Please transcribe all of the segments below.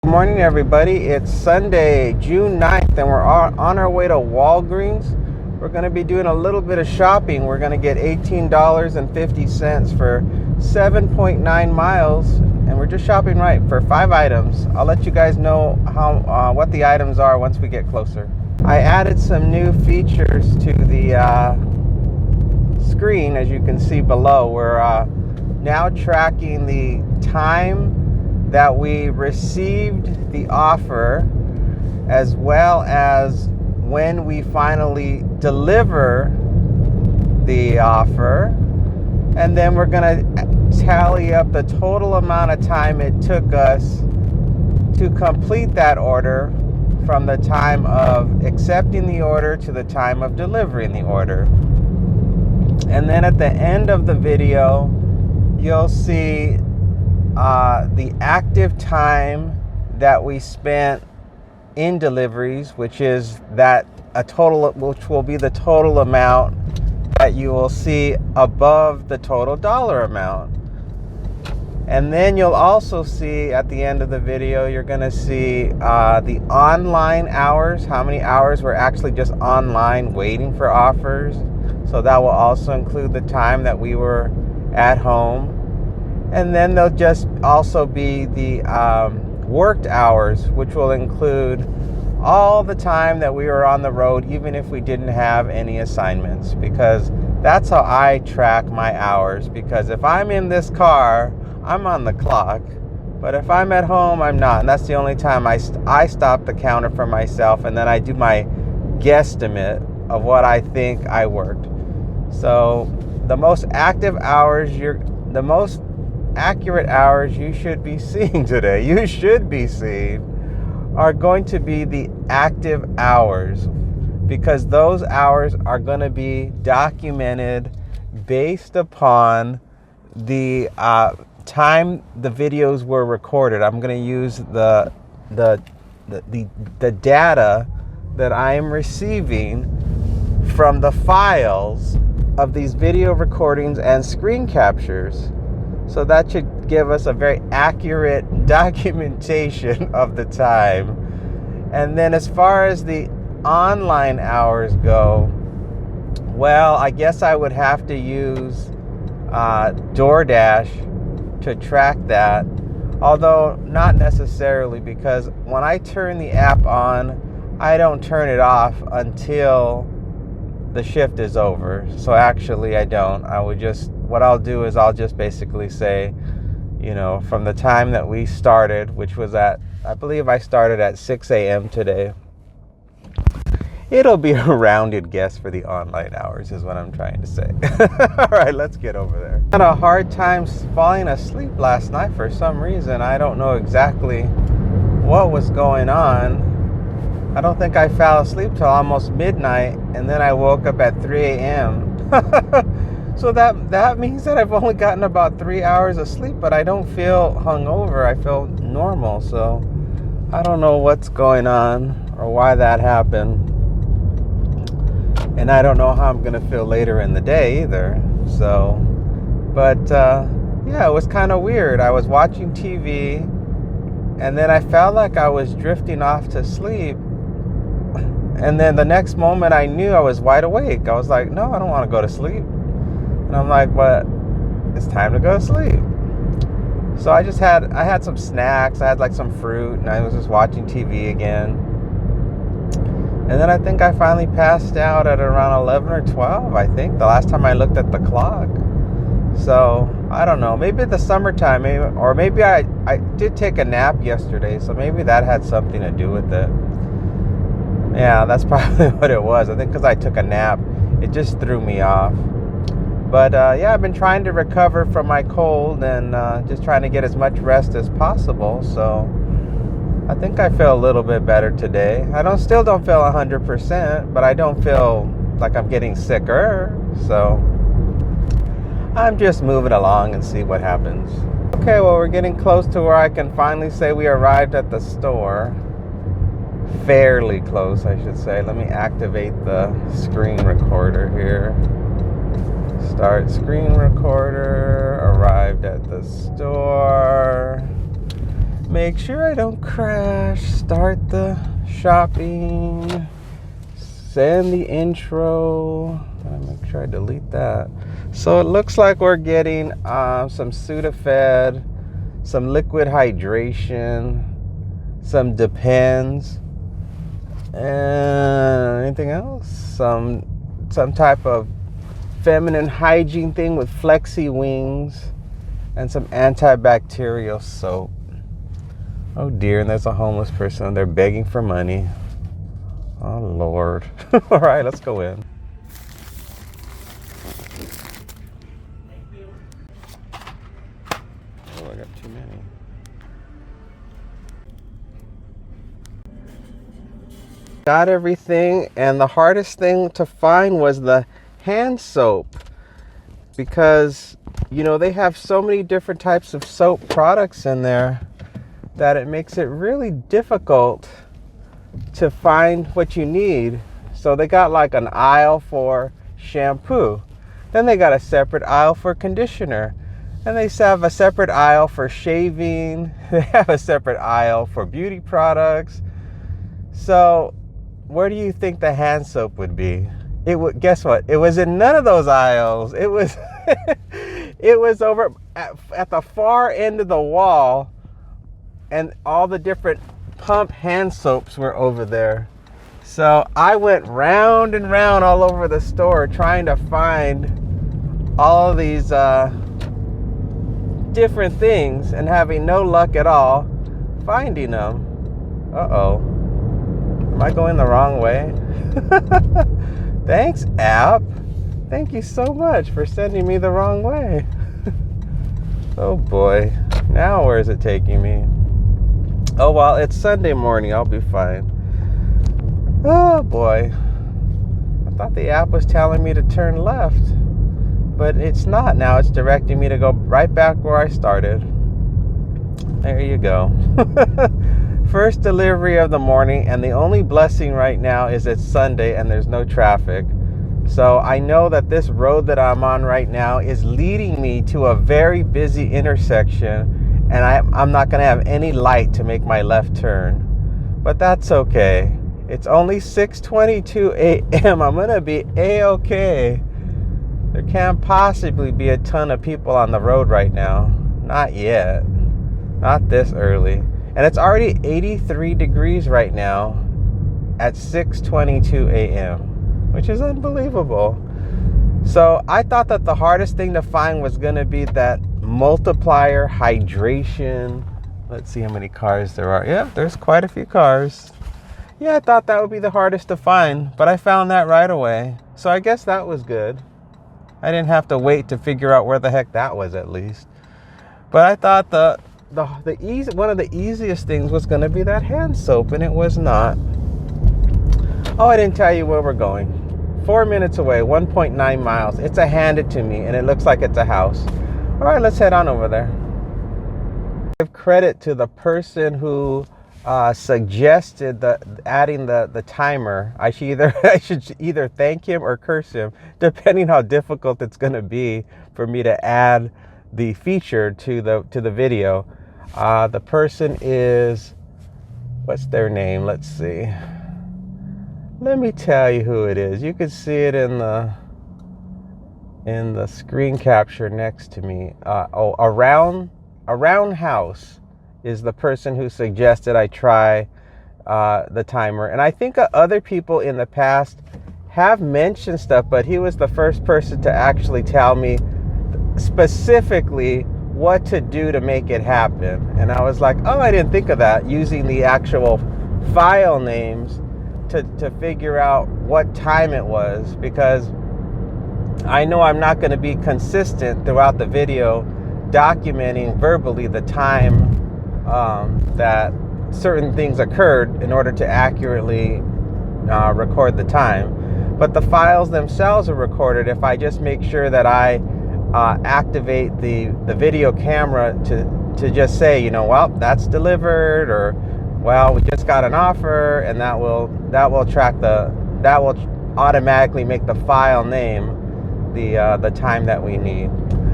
Good morning, everybody. It's Sunday, June 9th, and we're on our way to Walgreens. We're going to be doing a little bit of shopping. We're going to get $18.50 for 7.9 miles, and we're just shopping right for 5 items. I'll let you guys know what the items are once we get closer. I added some new features to the screen, as you can see below. We're now tracking the time that we received the offer, as well as when we finally deliver the offer, and then we're going to tally up the total amount of time it took us to complete that order, from the time of accepting the order to the time of delivering the order. And then at the end of the video, you'll see the active time that we spent in deliveries, which will be the total amount that you will see above the total dollar amount. And then you'll also see at the end of the video, you're going to see the online hours, how many hours we're actually just online waiting for offers. So that will also include the time that we were at home. And then there'll just also be the worked hours, which will include all the time that we were on the road, even if we didn't have any assignments, because that's how I track my hours. Because if I'm in this car, I'm on the clock, but if I'm at home, I'm not. And that's the only time I stop the counter for myself, and then I do my guesstimate of what I think I worked. So the most accurate hours you should be seeing today, are going to be the active hours, because those hours are going to be documented based upon the time the videos were recorded. I'm going to use the data that I am receiving from the files of these video recordings and screen captures. So that should give us a very accurate documentation of the time. And then as far as the online hours go, well, I guess I would have to use DoorDash to track that. Although not necessarily, because when I turn the app on, I don't turn it off until the shift is over. So actually I don't. What I'll do is I'll just basically say, from the time that we started, which was I believe I started at 6 a.m. today. It'll be a rounded guess for the online hours, is what I'm trying to say. All right, let's get over there. I had a hard time falling asleep last night for some reason. I don't know exactly what was going on. I don't think I fell asleep till almost midnight, and then I woke up at 3 a.m. So that means that I've only gotten about 3 hours of sleep, but I don't feel hungover. I feel normal. So I don't know what's going on or why that happened. And I don't know how I'm going to feel later in the day either. So, but yeah, it was kind of weird. I was watching TV, and then I felt like I was drifting off to sleep. And then the next moment I knew I was wide awake. I was like, no, I don't want to go to sleep. And I'm like, but it's time to go to sleep. So I had some snacks. I had like some fruit, and I was just watching TV again. And then I think I finally passed out at around 11 or 12, I think, the last time I looked at the clock. So I don't know, maybe the summertime, maybe I did take a nap yesterday, so maybe that had something to do with it. Yeah, that's probably what it was. I think because I took a nap, it just threw me off. But yeah, I've been trying to recover from my cold, and just trying to get as much rest as possible. So I think I feel a little bit better today. Still don't feel 100%, but I don't feel like I'm getting sicker. So I'm just moving along and see what happens. Okay, well, we're getting close to where I can finally say we arrived at the store. Fairly close, I should say. Let me activate the screen recorder here. Start screen recorder. Arrived at the store. Make sure I don't crash. Start the shopping. Send the intro. Make sure I delete that. So it looks like we're getting some Sudafed, some liquid hydration, some Depends, and anything else? Some type of feminine hygiene thing with flexi wings, and some antibacterial soap. Oh dear, and there's a homeless person. They're begging for money. Oh Lord. All right, let's go in. Oh, I got too many. Got everything, and the hardest thing to find was the hand soap, because you know they have so many different types of soap products in there that it makes it really difficult to find what you need. So they got like an aisle for shampoo, then they got a separate aisle for conditioner, and they have a separate aisle for shaving, they have a separate aisle for beauty products. So where do you think the hand soap would be? It would, guess what? It was in none of those aisles. It was it was over at the far end of the wall, and all the different pump hand soaps were over there. So I went round and round all over the store trying to find all of these different things, and having no luck at all finding them. Uh-oh. Am I going the wrong way? Thanks, app. Thank you so much for sending me the wrong way. Oh boy. Now where is it taking me? Oh well, it's Sunday morning. I'll be fine. Oh boy. I thought the app was telling me to turn left, but it's not now. It's directing me to go right back where I started. There you go. First delivery of the morning, and the only blessing right now is it's Sunday and there's no traffic. So I know that this road that I'm on right now is leading me to a very busy intersection, and I'm not going to have any light to make my left turn. But that's okay. It's only 6:22 a.m. I'm going to be A-okay. There can't possibly be a ton of people on the road right now. Not yet. Not this early. And it's already 83 degrees right now at 6:22 a.m., which is unbelievable. So I thought that the hardest thing to find was going to be that multiplier hydration. Let's see how many cars there are. Yeah, there's quite a few cars. Yeah, I thought that would be the hardest to find, but I found that right away. So I guess that was good. I didn't have to wait to figure out where the heck that was, at least. But I thought one of the easiest things was going to be that hand soap, and it was not. Oh, I didn't tell you where we're going. 4 minutes away, 1.9 miles. It's a hand it to me, and it looks like it's a house. All right, let's head on over there. Give credit to the person who suggested adding the timer. I should either thank him or curse him, depending how difficult it's going to be for me to add the feature to the video. The person is, what's their name? Let's see. Let me tell you who it is. You can see it in the screen capture next to me. Around House is the person who suggested I try the timer. And I think other people in the past have mentioned stuff, but he was the first person to actually tell me specifically what to do to make it happen. And I was like, oh, I didn't think of that, using the actual file names to figure out what time it was, because I know I'm not going to be consistent throughout the video documenting verbally the time that certain things occurred in order to accurately record the time. But the files themselves are recorded if I just make sure that I activate the video camera to just say, well, that's delivered, or well, we just got an offer, and that will automatically make the file name the time that we need.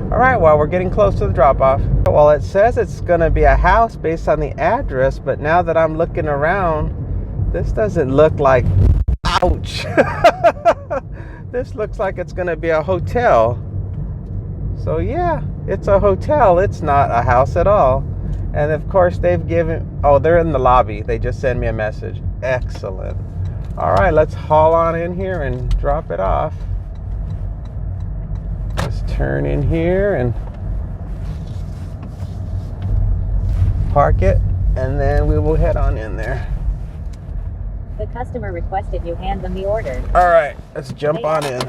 All right, well, we're getting close to the drop-off. Well, it says it's gonna be a house based on the address, but now that I'm looking around, this doesn't look like, ouch. This looks like it's gonna be a hotel. So yeah, it's a hotel. It's not a house at all. And of course they've given, oh, they're in the lobby. They just sent me a message. Excellent. All right, let's haul on in here and drop it off. Just turn in here and park it, and then we will head on in there. The customer requested you hand them the order. All right, let's jump on in.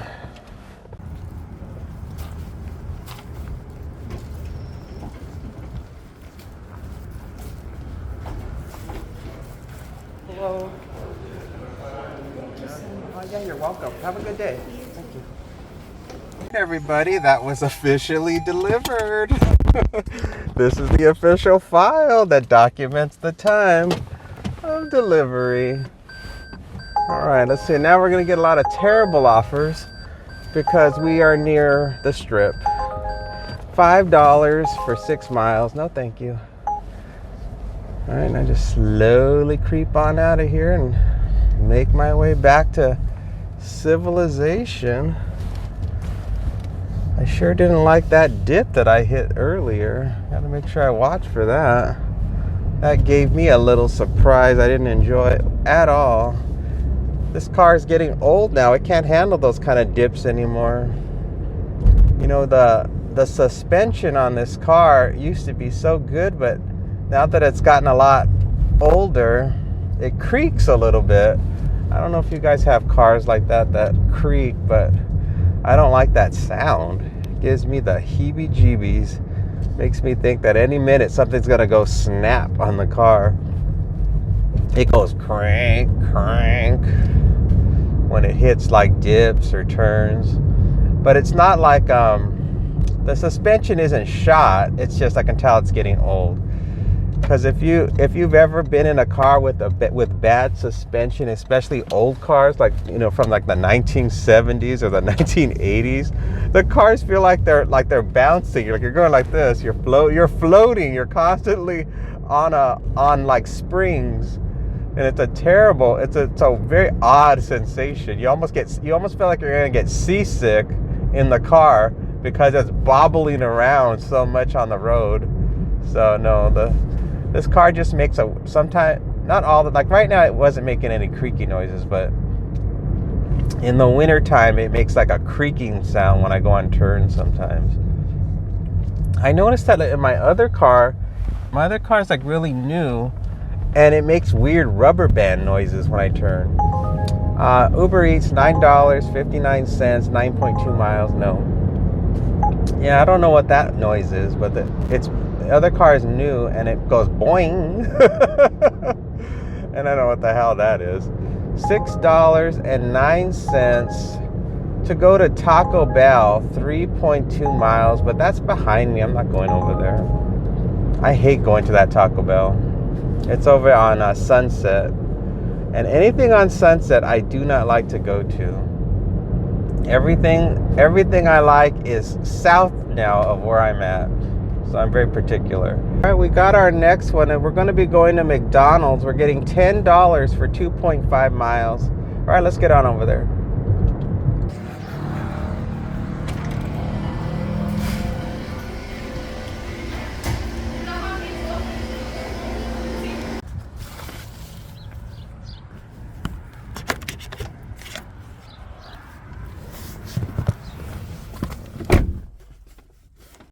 Hello. Oh yeah, you're welcome. Have a good day. Thank you. Hey everybody, that was officially delivered. This is the official file that documents the time of delivery. All right, let's see. Now we're gonna get a lot of terrible offers because we are near the strip. $5 for 6 miles. No, thank you. All right, now just slowly creep on out of here and make my way back to civilization. I sure didn't like that dip that I hit earlier. Gotta make sure I watch for that. That gave me a little surprise. I didn't enjoy it at all. This car is getting old now. It can't handle those kind of dips anymore. You know, the suspension on this car used to be so good, but now that it's gotten a lot older, it creaks a little bit. I don't know if you guys have cars like that creak, but I don't like that sound. It gives me the heebie-jeebies. Makes me think that any minute something's gonna go snap on the car. It goes crank, crank when it hits like dips or turns. But it's not like, the suspension isn't shot. It's just I can tell it's getting old. Because if you've ever been in a car with bad suspension, especially old cars, like, you know, from like the 1970s or the 1980s, the cars feel like they're bouncing. You're going like this. You're floating. You're constantly on like springs, and it's a very odd sensation. You almost feel like you're gonna get seasick in the car because it's bobbling around so much on the road. So no, this car just makes sometimes, not all the, like right now it wasn't making any creaky noises, but in the winter time it makes like a creaking sound when I go on turns sometimes. I noticed that in my other car is like really new, and it makes weird rubber band noises when I turn. UberEats, $9.59, 9.2 miles. No. Yeah, I don't know what that noise is, but the other car is new and it goes boing. And I don't know what the hell that is. $6.09 to go to Taco Bell, 3.2 miles, but that's behind me. I'm not going over there. I hate going to that Taco Bell. It's over on Sunset. And anything on Sunset, I do not like to go to. Everything I like is south now of where I'm at. So I'm very particular. All right, we got our next one, and we're going to be going to McDonald's. We're getting $10 for 2.5 miles. All right, let's get on over there.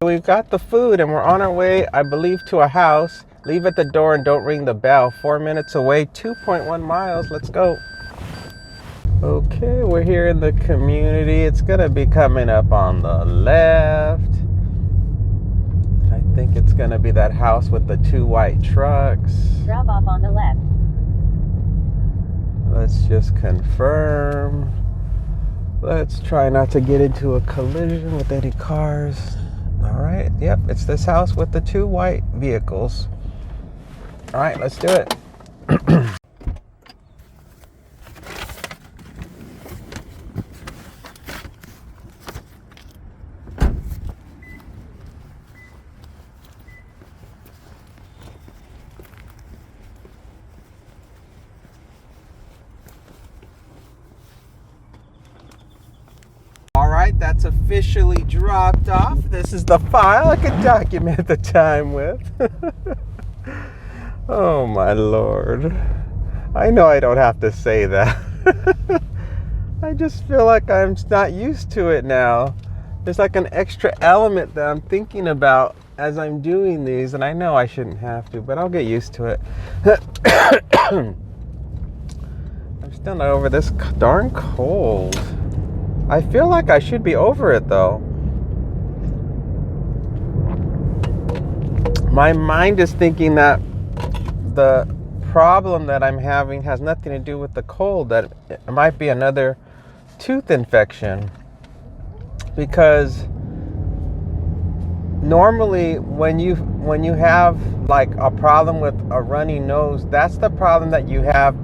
We've got the food and we're on our way, I believe, to a house. Leave at the door and don't ring the bell. 4 minutes away, 2.1 miles. Let's go. Okay, we're here in the community. It's gonna be coming up on the left. I think it's gonna be that house with the 2 white trucks. Drop off on the left. Let's just confirm. Let's try not to get into a collision with any cars. All right, yep, it's this house with the 2 white vehicles. All right, let's do it. right, that's officially dropped off. This is the file I can document the time with. Oh my Lord. I know I don't have to say that. I just feel like I'm not used to it now. There's like an extra element that I'm thinking about as I'm doing these, and I know I shouldn't have to, but I'll get used to it. I'm still not over this darn cold. I feel like I should be over it though. My mind is thinking that the problem that I'm having has nothing to do with the cold, that it might be another tooth infection. Because normally when you have like a problem with a runny nose, that's the problem that you have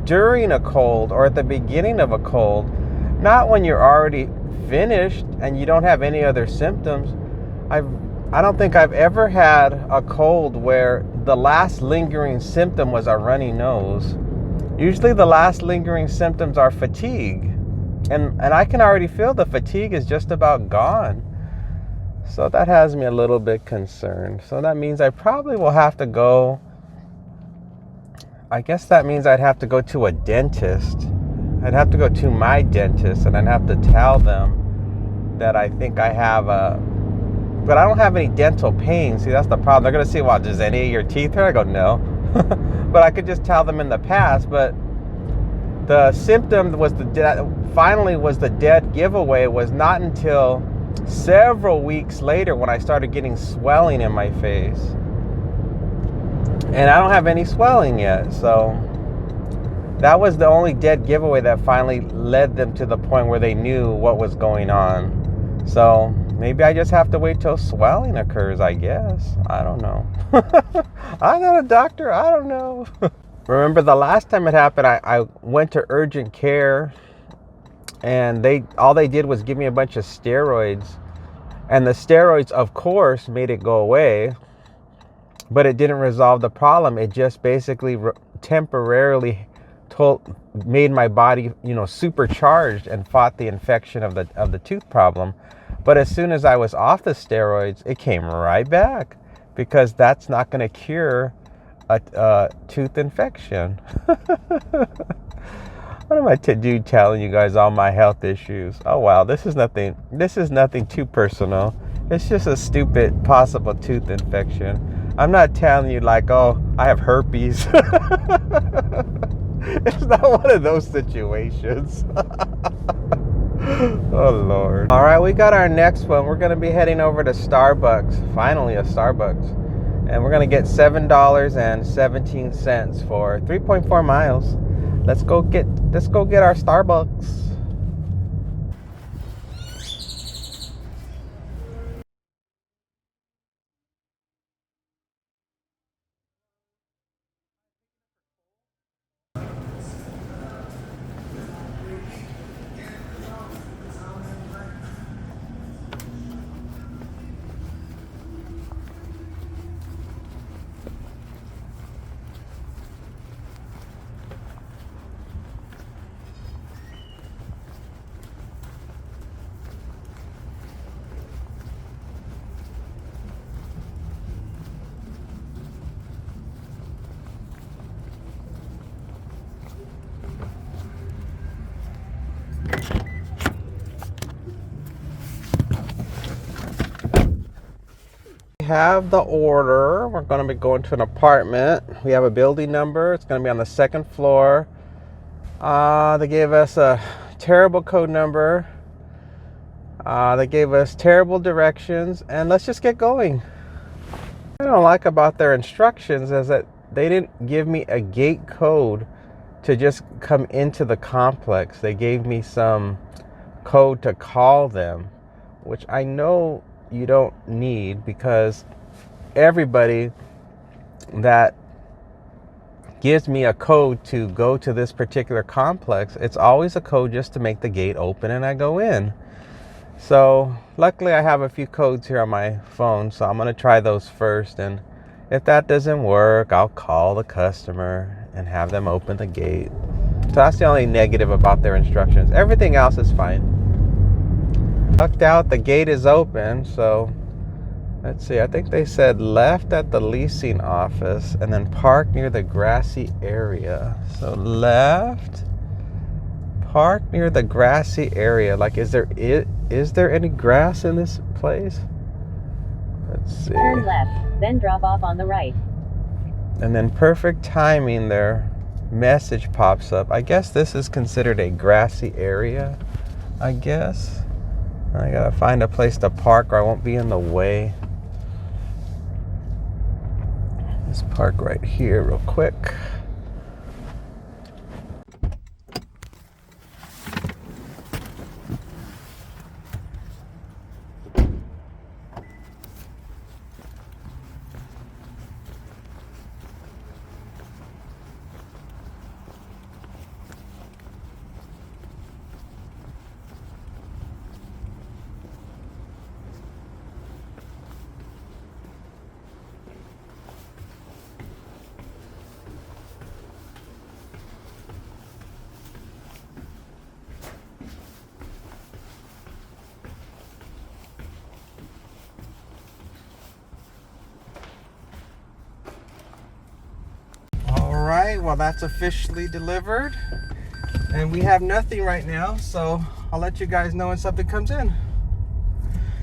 during a cold or at the beginning of a cold, not when you're already finished and you don't have any other symptoms. I don't think I've ever had a cold where the last lingering symptom was a runny nose. Usually the last lingering symptoms are fatigue. And I can already feel the fatigue is just about gone. So that has me a little bit concerned. So that means I probably will have to go. I guess that means I'd have to go to a dentist. I'd have to go to my dentist and I'd have to tell them that I think I have but I don't have any dental pain. See, that's the problem. They're going to say, well, does any of your teeth hurt? I go, no. But I could just tell them in the past. But the symptom was finally was the dead giveaway was not until several weeks later when I started getting swelling in my face. And I don't have any swelling yet. So that was the only dead giveaway that finally led them to the point where they knew what was going on. So maybe I just have to wait till swelling occurs, I guess. I don't know. I'm not a doctor. I don't know. Remember the last time it happened, I went to urgent care and all they did was give me a bunch of steroids. And the steroids, of course, made it go away. But it didn't resolve the problem. It just basically temporarily made my body, supercharged and fought the infection of the tooth problem. But as soon as I was off the steroids, it came right back because that's not going to cure a tooth infection. What am I telling you guys all my health issues? Oh wow, this is nothing too personal. It's just a stupid possible tooth infection. I'm not telling you like, oh, I have herpes. It's not one of those situations. Oh Lord. All right, we got our next one. We're gonna be heading over to Starbucks. Finally a Starbucks. And we're gonna get $7.17 for 3.4 miles. Let's go get our Starbucks. Have the order. We're going to be going to an apartment. We have a building number. It's going to be on the second floor. They gave us a terrible code number. They gave us terrible directions, and let's just get going. What I don't like about their instructions is that they didn't give me a gate code to just come into the complex. They gave me some code to call them, which I know you don't need because everybody that gives me a code to go to this particular complex, it's always a code just to make the gate open and I go in. So luckily I have a few codes here on my phone, so I'm going to try those first, and if that doesn't work, I'll call the customer and have them open the gate. So that's the only negative about their instructions. Everything else is fine. Ducked out, the gate is open, so let's see, I think they said left at the leasing office and then park near the grassy area. So left, park near the grassy area. Like, is there any grass in this place? Let's see. Turn left, then drop off on the right. And then perfect timing, their message pops up. I guess this is considered a grassy area, I guess. I gotta find a place to park or I won't be in the way. Let's park right here real quick. Alright, well that's officially delivered. And we have nothing right now, so I'll let you guys know when something comes in.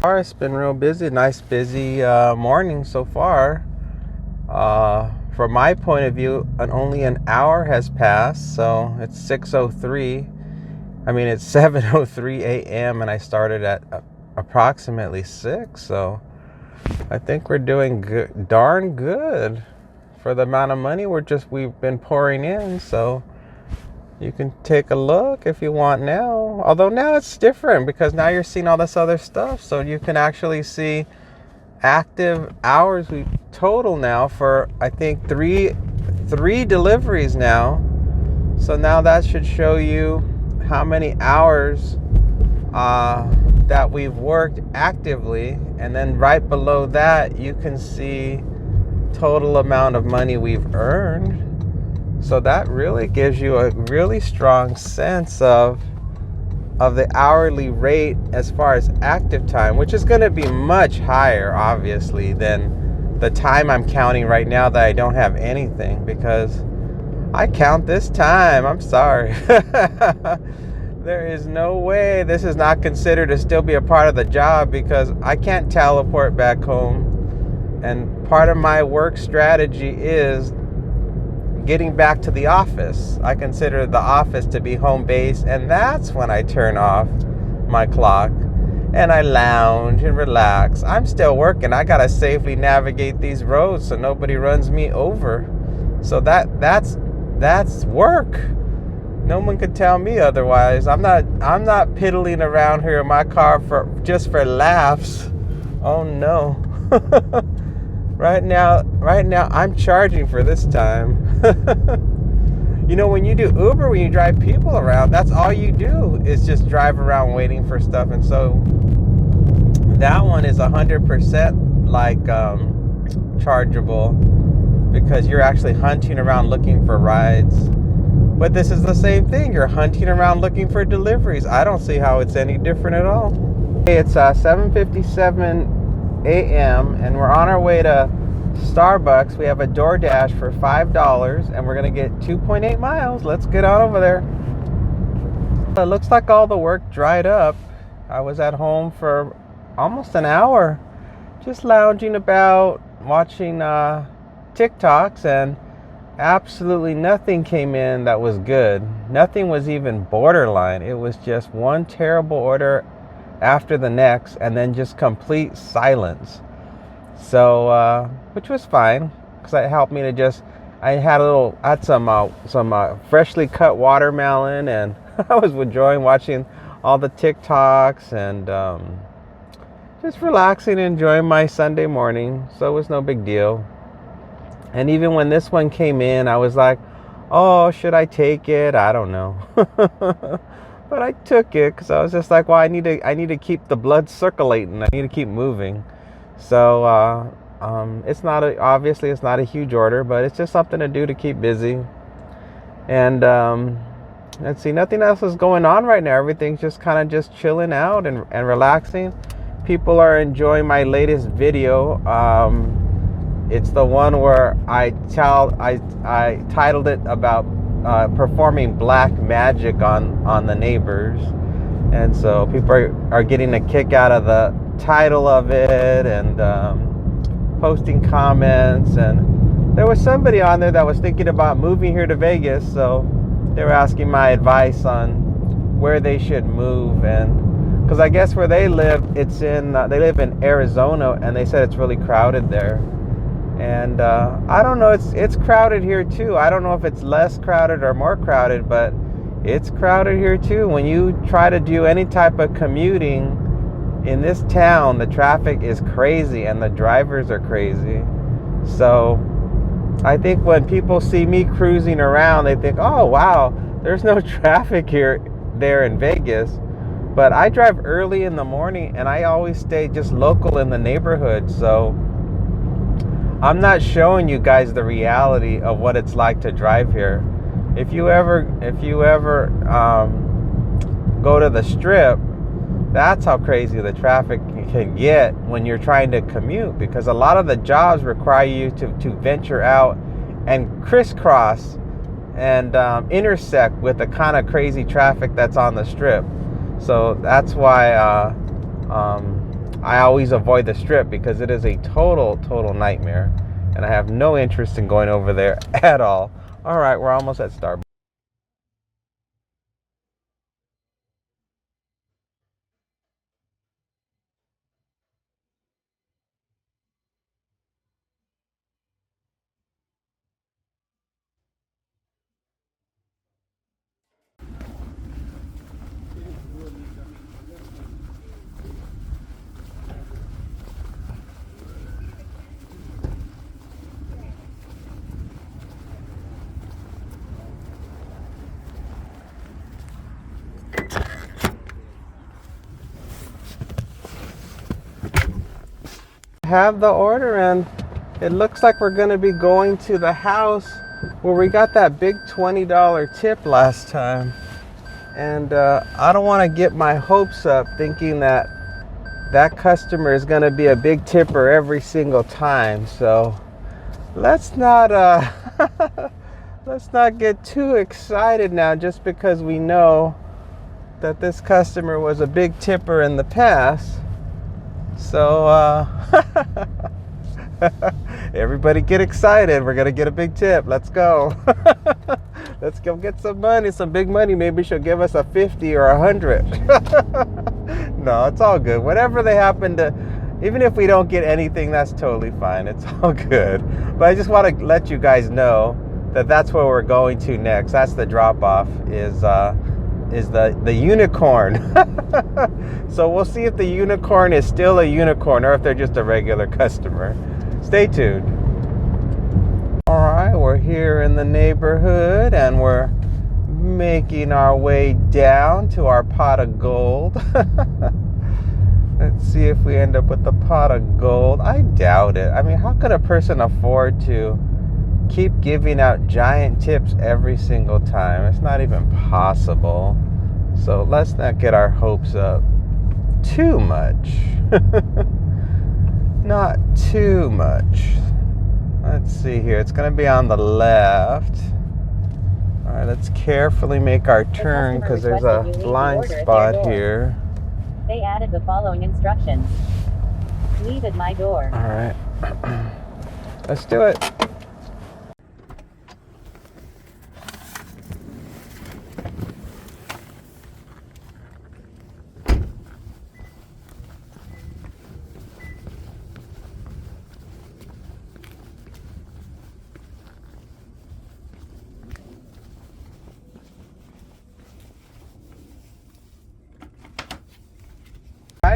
It's been real busy, nice busy morning so far. From my point of view, only an hour has passed, so it's 6:03. I mean, it's 7:03 a.m. and I started at approximately 6, so I think we're doing good, darn good for the amount of money we've been pouring in. So you can take a look if you want now. Although now it's different because now you're seeing all this other stuff, so you can actually see active hours we total now for I think three deliveries now. So now that should show you how many hours that we've worked actively, and then right below that you can see total amount of money we've earned. So that really gives you a really strong sense of the hourly rate as far as active time, which is going to be much higher obviously than the time I'm counting right now that I don't have anything, because I count this time. I'm sorry. There is no way this is not considered to still be a part of the job, because I can't teleport back home. And part of my work strategy is getting back to the office. I consider the office to be home base, and that's when I turn off my clock and I lounge and relax. I'm still working. I gotta safely navigate these roads so nobody runs me over. So that's work. No one could tell me otherwise. I'm not piddling around here in my car just for laughs. Oh no. Right now I'm charging for this time. You know, when you do Uber, when you drive people around, that's all you do is just drive around waiting for stuff. And so that one is 100% like chargeable, because you're actually hunting around looking for rides. But this is the same thing. You're hunting around looking for deliveries. I don't see how it's any different at all. It's 7:57 a.m. and we're on our way to Starbucks. We have a DoorDash for $5 and we're gonna get 2.8 miles. Let's get on over there. It looks like all the work dried up. I was at home for almost an hour just lounging about, watching TikToks, and absolutely nothing came in that was good. Nothing was even borderline. It was just one terrible order after the next, and then just complete silence. So which was fine, because it helped me to just, I had some freshly cut watermelon, and I was enjoying watching all the TikToks and just relaxing and enjoying my Sunday morning. So it was no big deal. And even when this one came in, I was like, oh, should I take it? I don't know. But I took it because I was just like, well, I need to keep the blood circulating. I need to keep moving. So it's not obviously it's not a huge order, but it's just something to do to keep busy. And Let's see, nothing else is going on right now. Everything's just kind of just chilling out and relaxing. People are enjoying my latest video. It's the one where I titled it about performing black magic on the neighbors. And so people are getting a kick out of the title of it and posting comments. And there was somebody on there that was thinking about moving here to Vegas, so they were asking my advice on where they should move. And because I guess where they live, they live in Arizona, and they said it's really crowded there. And I don't know, it's crowded here too. I don't know if it's less crowded or more crowded, but it's crowded here too. When you try to do any type of commuting in this town, the traffic is crazy and the drivers are crazy. So I think when people see me cruising around, they think, oh wow, there's no traffic there in Vegas. But I drive early in the morning and I always stay just local in the neighborhood. So I'm not showing you guys the reality of what it's like to drive here. If you ever go to the Strip, that's how crazy the traffic can get when you're trying to commute, because a lot of the jobs require you to venture out and crisscross and intersect with the kind of crazy traffic that's on the Strip. So that's why I always avoid the Strip, because it is a total nightmare, and I have no interest in going over there at all. All right, we're almost at Starbucks. Have the order, and it looks like we're going to be going to the house where we got that big $20 tip last time. And I don't want to get my hopes up thinking that customer is going to be a big tipper every single time. So let's not let's not get too excited now just because we know that this customer was a big tipper in the past. So everybody get excited. We're gonna get a big tip. Let's go. Let's go get some money, some big money. Maybe she'll give us a 50 or 100. No, it's all good. Whatever they happen to, even if we don't get anything, that's totally fine. It's all good. But I just want to let you guys know that that's where we're going to next. That's the drop off, is the unicorn. So we'll see if the unicorn is still a unicorn or if they're just a regular customer. Stay tuned. All right, we're here in the neighborhood and we're making our way down to our pot of gold. Let's see if we end up with the pot of gold. I doubt it. I mean, how could a person afford to keep giving out giant tips every single time? It's not even possible. So let's not get our hopes up too much. Not too much. Let's see here. It's going to be on the left. All right, let's carefully make our turn because there's a blind spot here. They added the following instructions. Leave at my door. All right. Let's do it.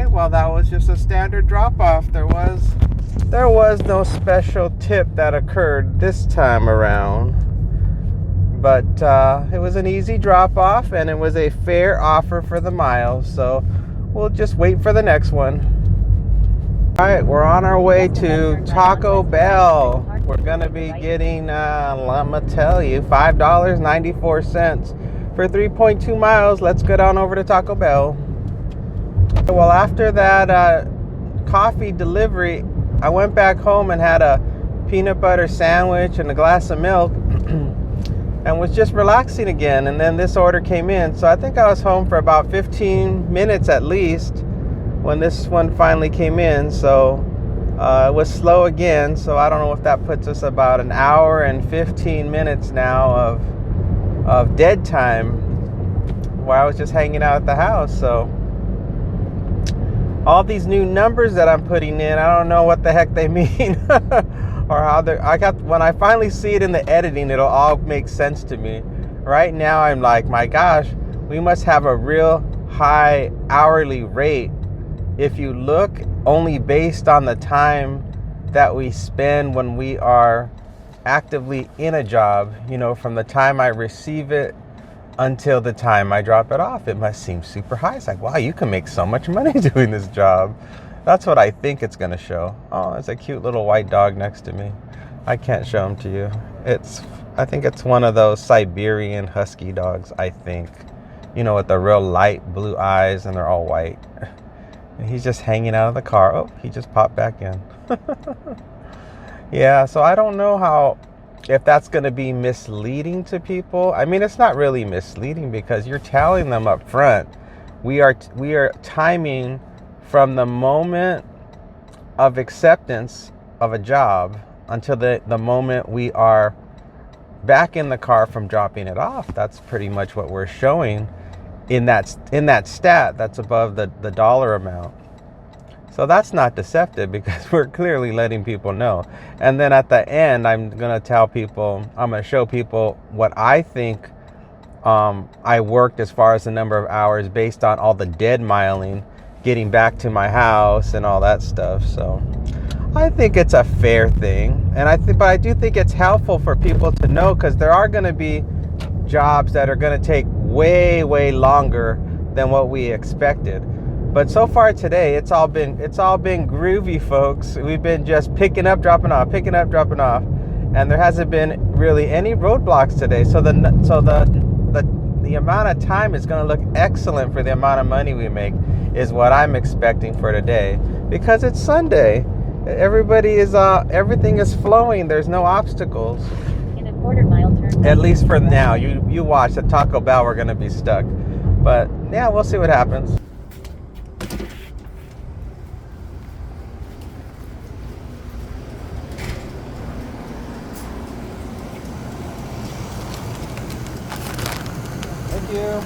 Well, that was just a standard drop-off. There was no special tip that occurred this time around, but it was an easy drop-off and it was a fair offer for the miles, so we'll just wait for the next one. All right, we're on our way to Taco Bell. We're gonna be getting, I'm gonna tell you, $5.94 for 3.2 miles. Let's go down over to Taco Bell. Well, after that coffee delivery, I went back home and had a peanut butter sandwich and a glass of milk and was just relaxing again. And then this order came in. So I think I was home for about 15 minutes at least when this one finally came in. So it was slow again. So I don't know if that puts us about an hour and 15 minutes now of dead time while I was just hanging out at the house. So all these new numbers that I'm putting in, I don't know what the heck they mean or how they're, when I finally see it in the editing, it'll all make sense to me. Right now, I'm like, my gosh, we must have a real high hourly rate if you look only based on the time that we spend when we are actively in a job, you know, from the time I receive it until the time I drop it off. It must seem super high. It's like, wow, you can make so much money doing this job. That's what I think it's going to show. Oh, it's a cute little white dog next to me. I can't show him to you. I think it's one of those Siberian husky dogs, I think. You know, with the real light blue eyes and they're all white. And he's just hanging out of the car. Oh, he just popped back in. Yeah, so I don't know if that's going to be misleading to people. I mean, it's not really misleading because you're telling them up front. We are timing from the moment of acceptance of a job until the moment we are back in the car from dropping it off. That's pretty much what we're showing in that stat that's above the dollar amount. So that's not deceptive because we're clearly letting people know. And then at the end, I'm going to show people what I think I worked as far as the number of hours based on all the dead miling, getting back to my house and all that stuff. So I think it's a fair thing. But I do think it's helpful for people to know because there are going to be jobs that are going to take way, way longer than what we expected. But so far today, it's all been groovy, folks. We've been just picking up, dropping off, and there hasn't been really any roadblocks today. So the amount of time is going to look excellent for the amount of money we make, is what I'm expecting for today, because it's Sunday. Everything is flowing. There's no obstacles. In a quarter-mile turn. At least for now. You watch at Taco Bell, we're going to be stuck. But yeah, we'll see what happens. Thank you.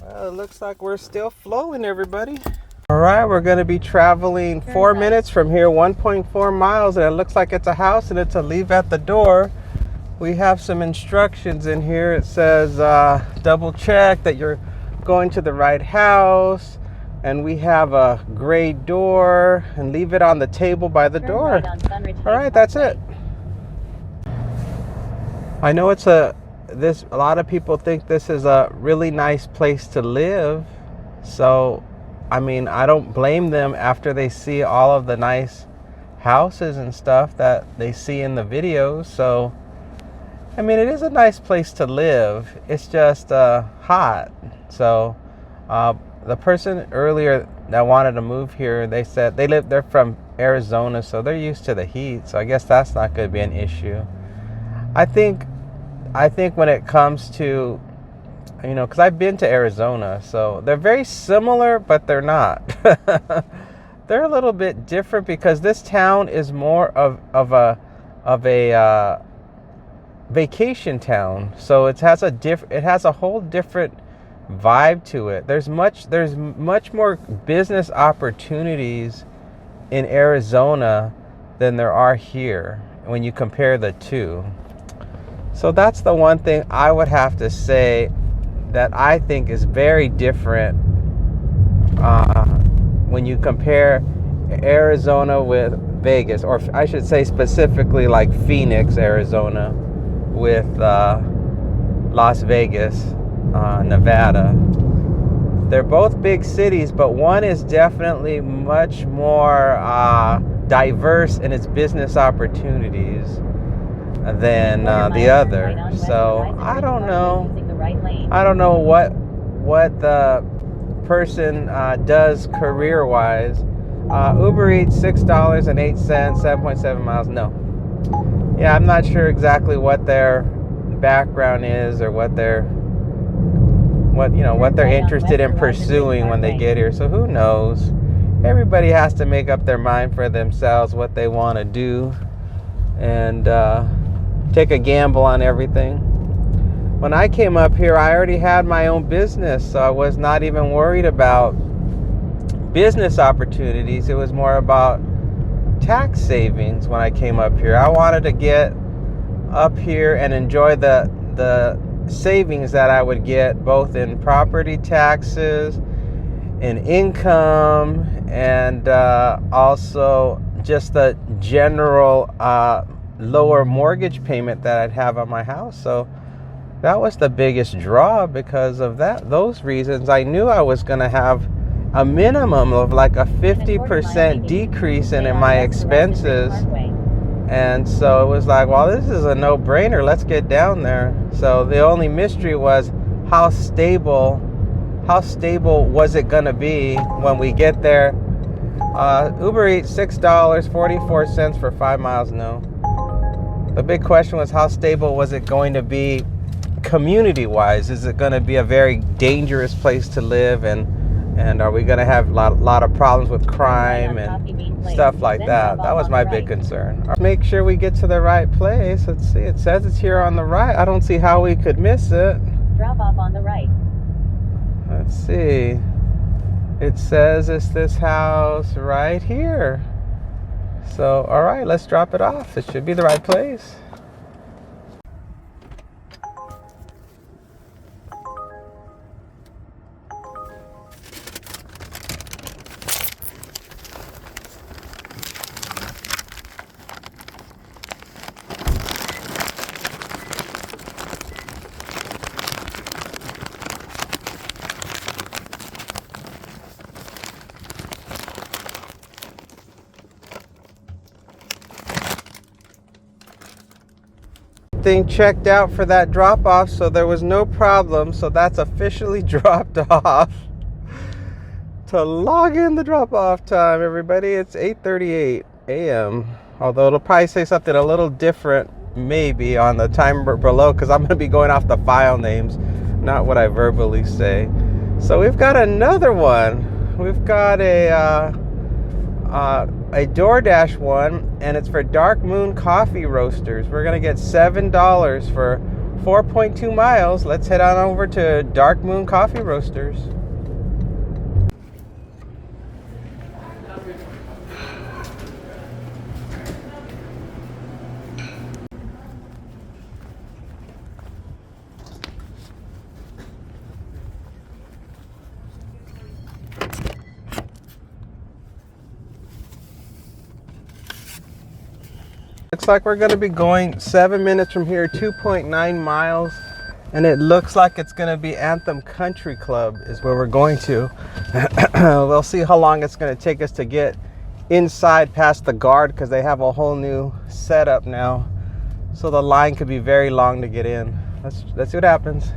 Well, it looks like we're still flowing, everybody. All right, we're going to be traveling 4 minutes from here, 1.4 miles, and it looks like it's a house and it's a leave at the door. We have some instructions in here. It says double check that you're going to the right house, and we have a gray door, and leave it on the table by the door. All right, that's it. I know a lot of people think this is a really nice place to live. So, I mean, I don't blame them after they see all of the nice houses and stuff that they see in the videos. So, I mean, it is a nice place to live. It's just hot. So the person earlier that wanted to move here, they said they're from Arizona, so they're used to the heat. So I guess that's not going to be an issue. I think when it comes to, you know, because I've been to Arizona, so they're very similar, but they're not. They're a little bit different because this town is more of a vacation town, so it has a whole different vibe to it. There's much more business opportunities in Arizona than there are here when you compare the two. So that's the one thing I would have to say that I think is very different when you compare Arizona with Vegas, or I should say specifically like Phoenix, Arizona, with Las Vegas, Nevada. They're both big cities, but one is definitely much more diverse in its business opportunities than the other. So I don't know. I don't know what the person does career-wise. UberEats, $6.08, 7.7 miles. No. Yeah, I'm not sure exactly what their background is or what they're interested in pursuing when they get here. So who knows? Everybody has to make up their mind for themselves what they want to do and take a gamble on everything. When I came up here, I already had my own business, so I was not even worried about business opportunities. It was more about tax savings when I came up here. I wanted to get up here and enjoy the savings that I would get both in property taxes, in income, and also just the general lower mortgage payment that I'd have on my house. So that was the biggest draw. Because of those reasons, I knew I was going to have a minimum of like a 50% decrease in my expenses. And so it was like, well, this is a no-brainer. Let's get down there. So the only mystery was how stable was it going to be when we get there. UberEats, $6.44 for 5 miles. No. The big question was, how stable was it going to be community-wise? Is it going to be a very dangerous place to live, and are we going to have a lot of problems with crime and stuff like that? That was my big concern. Make sure we get to the right place. Let's see. It says it's here on the right. I don't see how we could miss it. Drop off on the right. Let's see. It says it's this house right here. So, all right, let's drop it off. It should be the right place. Thing checked out for that drop off, so there was no problem. So that's officially dropped off. To log in the drop off time, everybody, it's 8:38 a.m. Although it'll probably say something a little different maybe on the timer below, because I'm going to be going off the file names, not what I verbally say. So we've got another one. We've got a DoorDash one, and it's for Dark Moon Coffee Roasters. We're gonna get $7 for 4.2 miles. Let's head on over to Dark Moon Coffee Roasters. Looks like we're going to be going 7 minutes from here, 2.9 miles, and it looks like it's going to be Anthem Country Club is where we're going to. We'll see how long it's going to take us to get inside past the guard, because they have a whole new setup now, so the line could be very long to get in. Let's see what happens.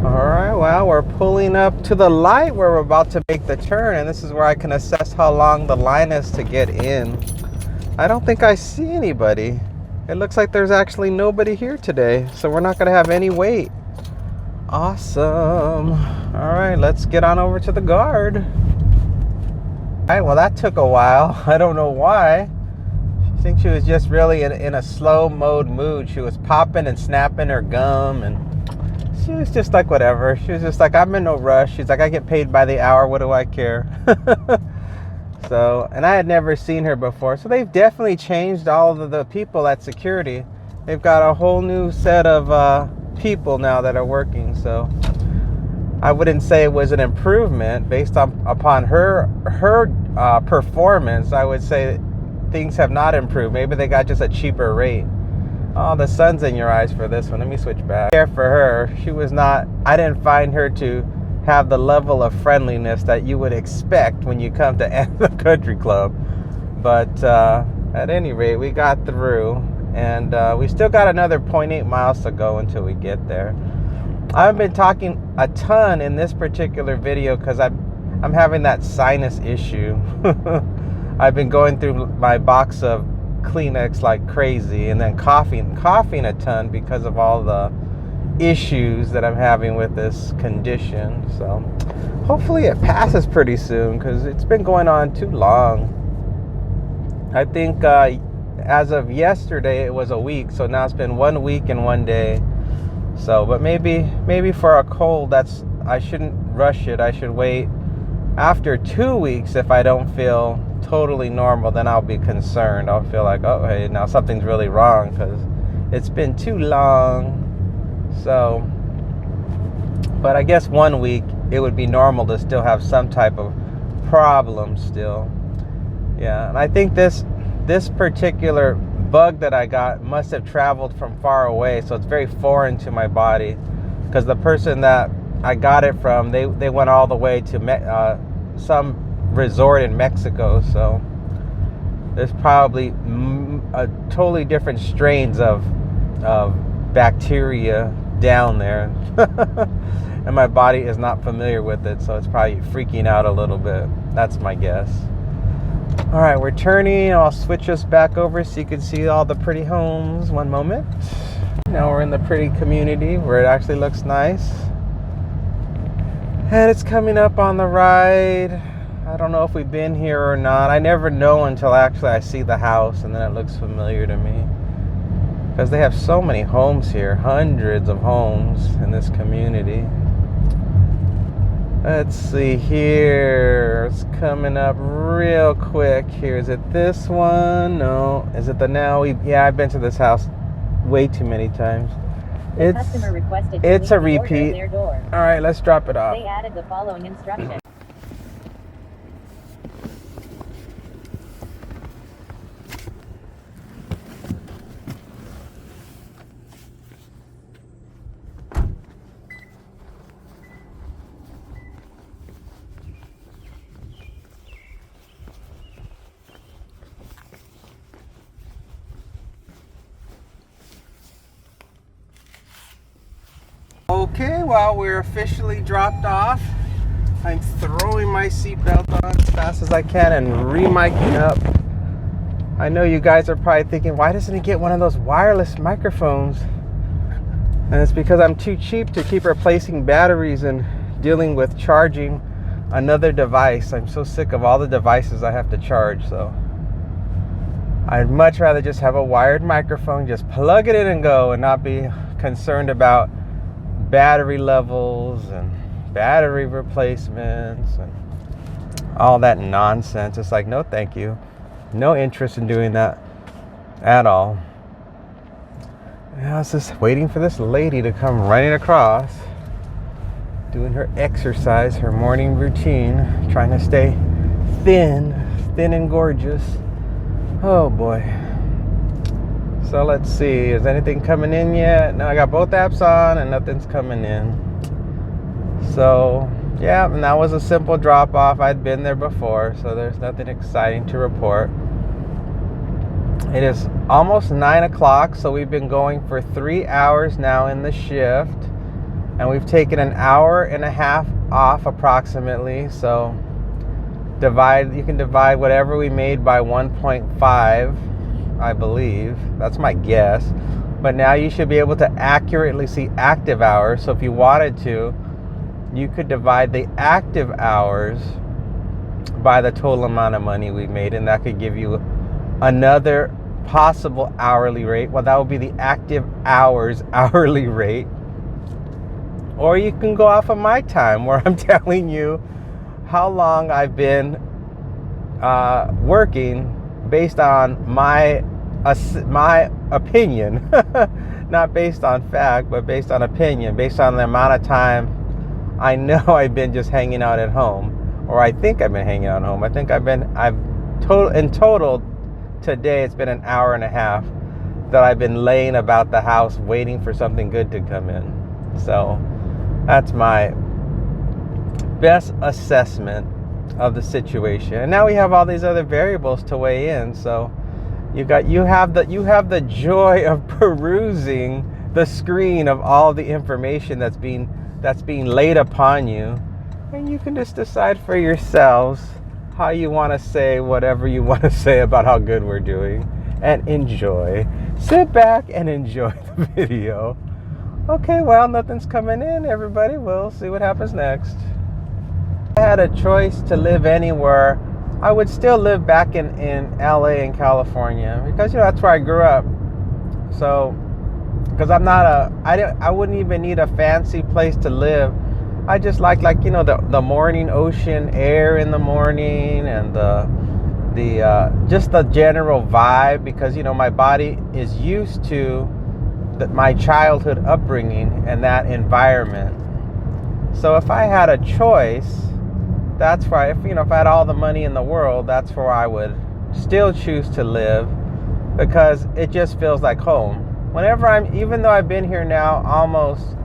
All right, well, we're pulling up to the light where we're about to make the turn, and this is where I can assess how long the line is to get in. I don't think I see anybody. It looks like there's actually nobody here today, so we're not going to have any wait. Awesome. All right, let's get on over to the guard. All right, well, that took a while. I don't know why. I think she was just really in a slow mode mood. She was popping and snapping her gum, and she was just like, whatever. She was just like, I'm in no rush. She's like, I get paid by the hour. What do I care? So, and I had never seen her before. So they've definitely changed all of the people at security. They've got a whole new set of people now that are working. So I wouldn't say it was an improvement based upon her performance. I would say things have not improved. Maybe they got just a cheaper rate. Oh, the sun's in your eyes for this one. Let me switch back. Here for her, she was not, I didn't find her to have the level of friendliness that you would expect when you come to the country club. But at any rate, we got through, and we still got another 0.8 miles to go until we get there. I've been talking a ton in this particular video because I'm having that sinus issue. I've been going through my box of Kleenex like crazy, and then coughing a ton because of all the issues that I'm having with this condition. So hopefully it passes pretty soon, because it's been going on too long. I think as of yesterday it was a week, so now it's been 1 week and 1 day. So, but maybe for a cold, I shouldn't rush it. I should wait after 2 weeks. If I don't feel totally normal, then I'll be concerned. I'll feel like, oh, hey, now something's really wrong, because it's been too long. So, but I guess 1 week it would be normal to still have some type of problem still. Yeah, and I think this particular bug that I got must have traveled from far away, so it's very foreign to my body, because the person that I got it from, they went all the way to some resort in Mexico, so there's probably a totally different strains of bacteria down there. And my body is not familiar with it, so it's probably freaking out a little bit. That's my guess. All right, we're turning. I'll switch us back over so you can see all the pretty homes. One moment. Now we're in the pretty community where it actually looks nice. And it's coming up on the ride. I don't know if we've been here or not. I never know until actually I see the house, and then it looks familiar to me. Because they have so many homes here. Hundreds of homes in this community. Let's see here. It's coming up real quick here. Is it this one? No. Is it the now? Yeah, I've been to this house way too many times. It's a repeat. All right, let's drop it off. They added the following instructions. Okay, well, we're officially dropped off. I'm throwing my seatbelt on as fast as I can and re-micing up. I know you guys are probably thinking, why doesn't he get one of those wireless microphones? And it's because I'm too cheap to keep replacing batteries and dealing with charging another device. I'm so sick of all the devices I have to charge, so I'd much rather just have a wired microphone, just plug it in and go, and not be concerned about battery levels and battery replacements and all that nonsense. It's like, no thank you. No interest in doing that at all. I was just waiting for this lady to come running across, doing her exercise, her morning routine, trying to stay thin and gorgeous. Oh boy. So let's see, is anything coming in yet? No, I got both apps on and nothing's coming in. So yeah, and that was a simple drop off. I'd been there before, so there's nothing exciting to report. It is almost 9 o'clock, so we've been going for 3 hours now in the shift, and we've taken an hour and a half off approximately. So you can divide whatever we made by 1.5, I believe. That's my guess. But now you should be able to accurately see active hours. So if you wanted to, you could divide the active hours by the total amount of money we made, and that could give you another possible hourly rate. Well, that would be the active hours hourly rate. Or you can go off of my time, where I'm telling you how long I've been working based on my opinion. Not based on fact, but based on opinion, based on the amount of time I know I've been just hanging out at home, or I think I've been hanging out at home. I think in total today it's been an hour and a half that I've been laying about the house waiting for something good to come in. So that's my best assessment of the situation. And now we have all these other variables to weigh in. So you have the joy of perusing the screen of all the information that's being laid upon you, and you can just decide for yourselves how you want to say whatever you want to say about how good we're doing, and enjoy. Sit back and enjoy the video. Okay, well, nothing's coming in, everybody. We'll see what happens next. If I had a choice to live anywhere, I would still live back in LA in California, because that's where I grew up. So, because I wouldn't even need a fancy place to live. I just like the morning ocean air in the morning, and the just the general vibe, because my body is used to my childhood upbringing and that environment. So if I had a choice, that's where if I had all the money in the world, that's where I would still choose to live, because it just feels like home. Even though I've been here now almost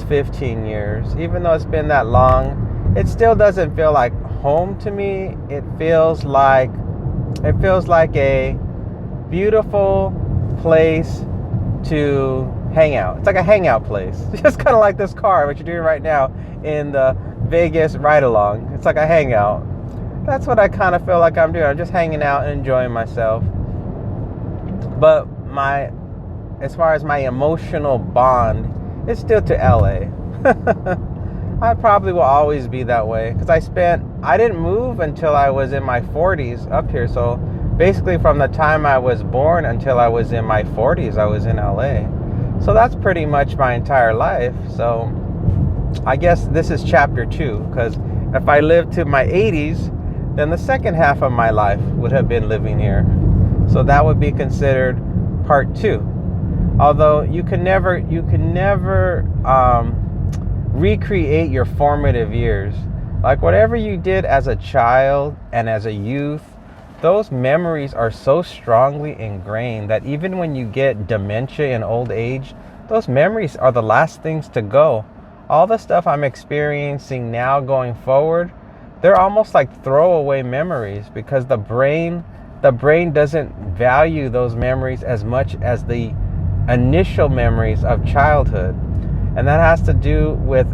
15 years, even though it's been that long, it still doesn't feel like home to me. It feels like a beautiful place to hang out. It's like a hangout place. Just kind of like this car, what you're doing right now in the Vegas ride along. It's like a hangout. That's what I kind of feel like I'm doing. I'm just hanging out and enjoying myself. But as far as my emotional bond, it's still to LA. I probably will always be that way, because I didn't move until I was in my 40s up here. So basically from the time I was born until I was in my 40s, I was in LA. So that's pretty much my entire life. So I guess this is chapter 2, because if I lived to my 80s, then the second half of my life would have been living here. So that would be considered part 2. Although you can never recreate your formative years. Like whatever you did as a child and as a youth, those memories are so strongly ingrained that even when you get dementia in old age, those memories are the last things to go. All the stuff I'm experiencing now going forward, they're almost like throwaway memories, because the brain doesn't value those memories as much as the initial memories of childhood. And that has to do with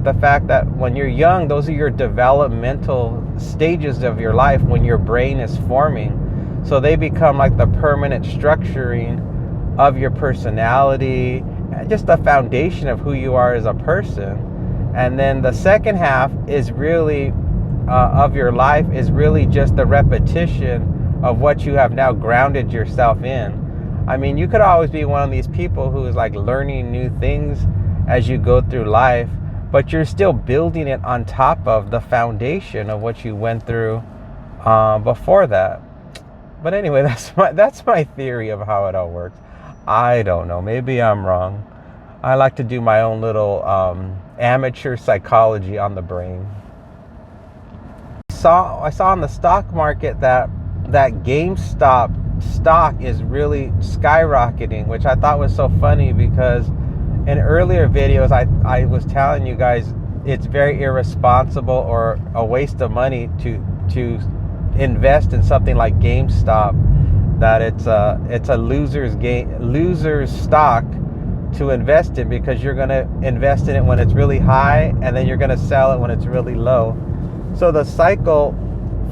the fact that when you're young, those are your developmental stages of your life when your brain is forming. So they become like the permanent structuring of your personality, just the foundation of who you are as a person. And then the second half is really of your life is really just the repetition of what you have now grounded yourself in. I mean, you could always be one of these people who is like learning new things as you go through life, but you're still building it on top of the foundation of what you went through before that. But anyway, that's my theory of how it all works. I don't know. Maybe I'm wrong. I like to do my own little amateur psychology on the brain. I saw on the stock market that GameStop stock is really skyrocketing, which I thought was so funny, because in earlier videos I was telling you guys it's very irresponsible or a waste of money to invest in something like GameStop, that it's a loser's stock to invest in, because you're going to invest in it when it's really high, and then you're going to sell it when it's really low. So the cycle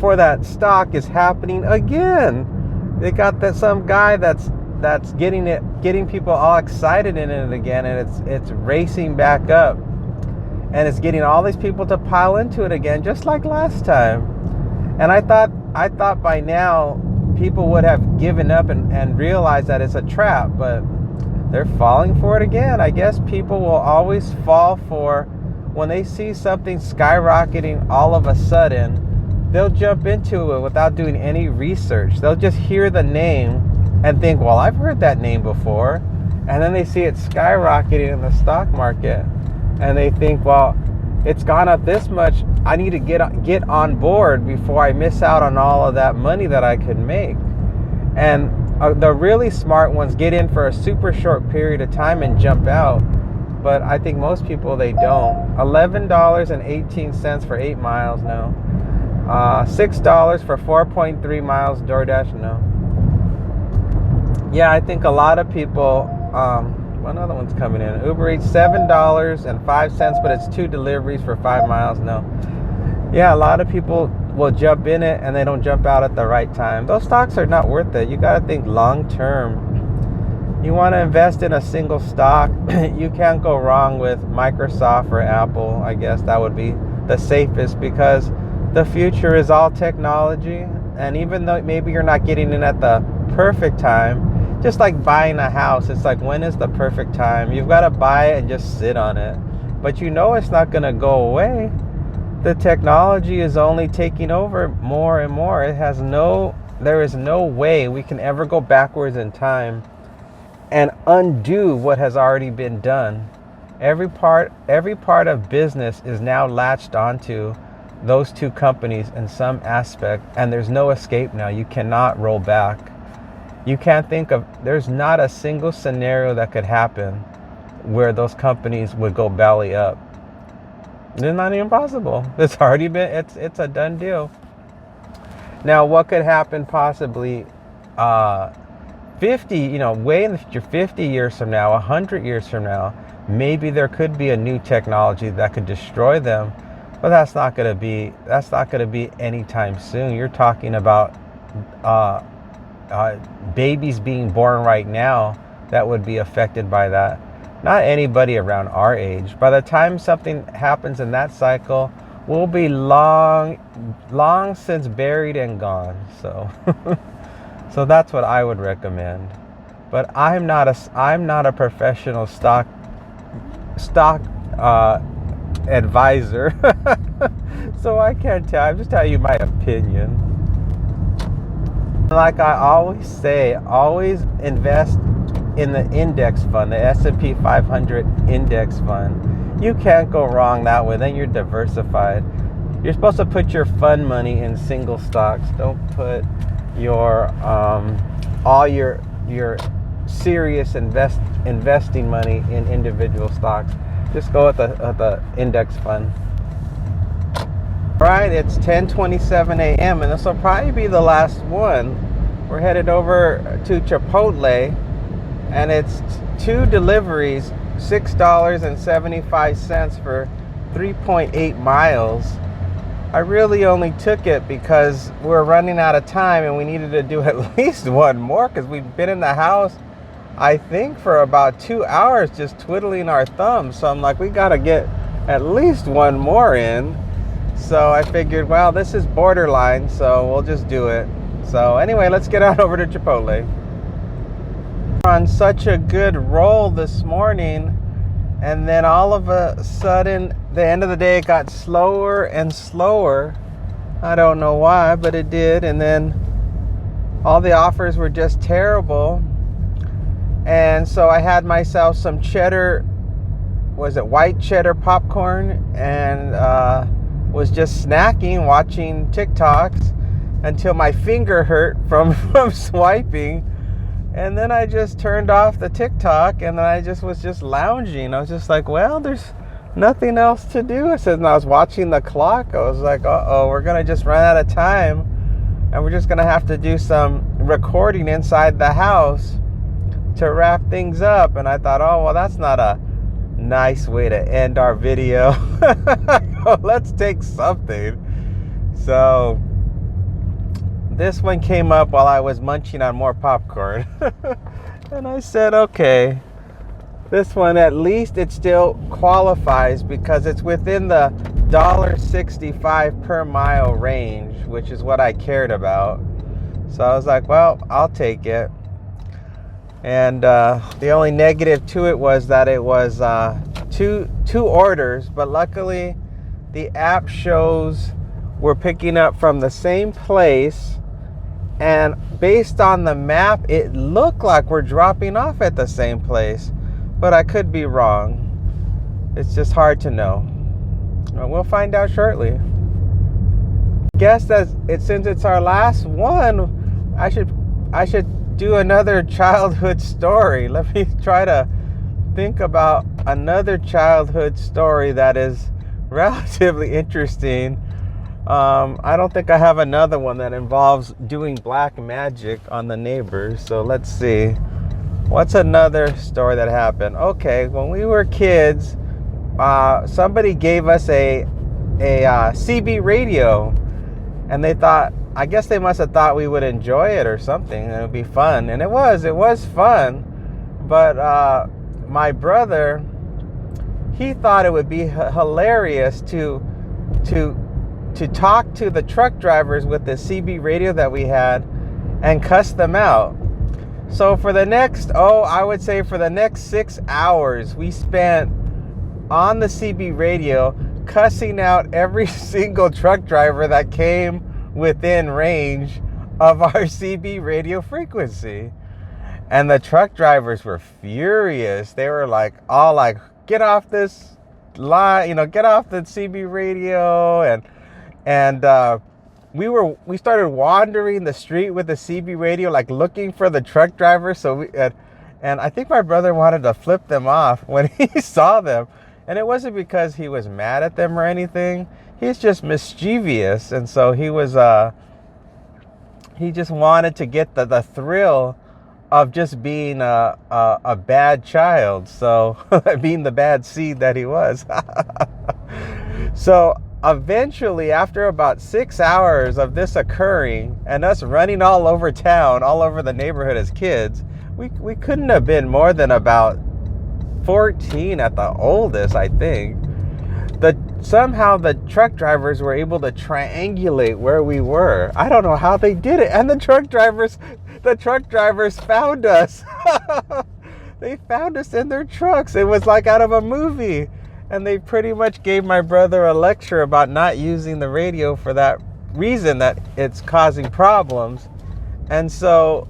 for that stock is happening again. They got some guy that's getting people all excited in it again, and it's racing back up, and it's getting all these people to pile into it again, just like last time. And I thought by now people would have given up and realized that it's a trap, but they're falling for it again. I guess people will always fall for, when they see something skyrocketing all of a sudden, they'll jump into it without doing any research. They'll just hear the name and think, well, I've heard that name before. And then they see it skyrocketing in the stock market, and they think, well, it's gone up this much. I need to get on board before I miss out on all of that money that I could make. And the really smart ones get in for a super short period of time and jump out. But I think most people, they don't. $11.18 for 8 miles, no. $6 for 4.3 miles, DoorDash, no. Yeah, I think a lot of people, one other one's coming in. UberEats, $7.05, but it's 2 deliveries for 5 miles, no. Yeah, a lot of people will jump in it and they don't jump out at the right time. Those stocks are not worth it. You got to think long term. You want to invest in a single stock. You can't go wrong with Microsoft or Apple. I guess that would be the safest, because the future is all technology. And even though maybe you're not getting in at the perfect time, just like buying a house, it's like, when is the perfect time? You've got to buy it and just sit on it. But you know it's not going to go away. The technology is only taking over more and more. There is no way we can ever go backwards in time and undo what has already been done. Every part of business is now latched onto those two companies in some aspect, and there's no escape now. You cannot roll back. You can't there's not a single scenario that could happen where those companies would go belly up. It's not even possible. It's already been, it's a done deal. Now, what could happen possibly 50, way in the future, 50 years from now, 100 years from now, maybe there could be a new technology that could destroy them, but that's not going to be anytime soon. You're talking about babies being born right now that would be affected by that. Not anybody around our age. By the time something happens in that cycle, we'll be long since buried and gone. So, so that's what I would recommend. But I'm not a professional stock advisor, so I can't tell. I'm just telling you my opinion. Like I always say, always invest in the index fund, the S&P 500 index fund. You can't go wrong that way. Then you're diversified. You're supposed to put your fund money in single stocks. Don't put your all your serious investing money in individual stocks. Just go with the index fund. All right, it's 10:27 a.m. and this will probably be the last one. We're headed over to Chipotle. And it's 2 deliveries, $6.75 for 3.8 miles. I really only took it because we're running out of time and we needed to do at least one more, because we've been in the house, I think, for about 2 hours just twiddling our thumbs. So I'm like, we got to get at least one more in. So I figured, well, this is borderline, so we'll just do it. So anyway, let's get on over to Chipotle. On such a good roll this morning, and then all of a sudden, the end of the day, it got slower and slower. I don't know why, but it did. And then all the offers were just terrible. And so I had myself some white cheddar popcorn, and was just snacking, watching TikToks until my finger hurt from swiping. And then I just turned off the TikTok, and then I was just lounging. I was just like, well, there's nothing else to do. I said, and I was watching the clock. I was like, uh-oh, we're going to just run out of time, and we're just going to have to do some recording inside the house to wrap things up. And I thought, oh, well, that's not a nice way to end our video. Let's take something. So this one came up while I was munching on more popcorn. And I said, okay, this one, at least it still qualifies because it's within the $1.65 per mile range, which is what I cared about. So I was like, well, I'll take it. And the only negative to it was that it was two orders, but luckily the app shows we're picking up from the same place. And based on the map, it looked like we're dropping off at the same place, but I could be wrong. It's just hard to know. We'll find out shortly. Guess that since it's our last one, I should I should do another childhood story. Let me try to think about another childhood story that is relatively interesting. I don't think I have another one that involves doing black magic on the neighbors. So let's see. What's another story that happened? Okay, when we were kids, somebody gave us a CB radio, and I guess they must have thought we would enjoy it or something, and it would be fun. And it was fun. But my brother, he thought it would be hilarious to talk to the truck drivers with the CB radio that we had and cuss them out. So for the next 6 hours, we spent on the CB radio cussing out every single truck driver that came within range of our CB radio frequency. And the truck drivers were furious. They were all like, get off this line, get off the CB radio. And we started wandering the street with the CB radio, like looking for the truck drivers. And I think my brother wanted to flip them off when he saw them. And it wasn't because he was mad at them or anything. He's just mischievous. And so he just wanted to get the thrill of just being a bad child. So being the bad seed that he was. So eventually, after about 6 hours of this occurring and us running all over town, all over the neighborhood as kids, we couldn't have been more than about 14 at the oldest, I think. Somehow the truck drivers were able to triangulate where we were. I don't know how they did it. And the truck drivers found us. They found us in their trucks. It was like out of a movie. And they pretty much gave my brother a lecture about not using the radio for that reason, that it's causing problems. And so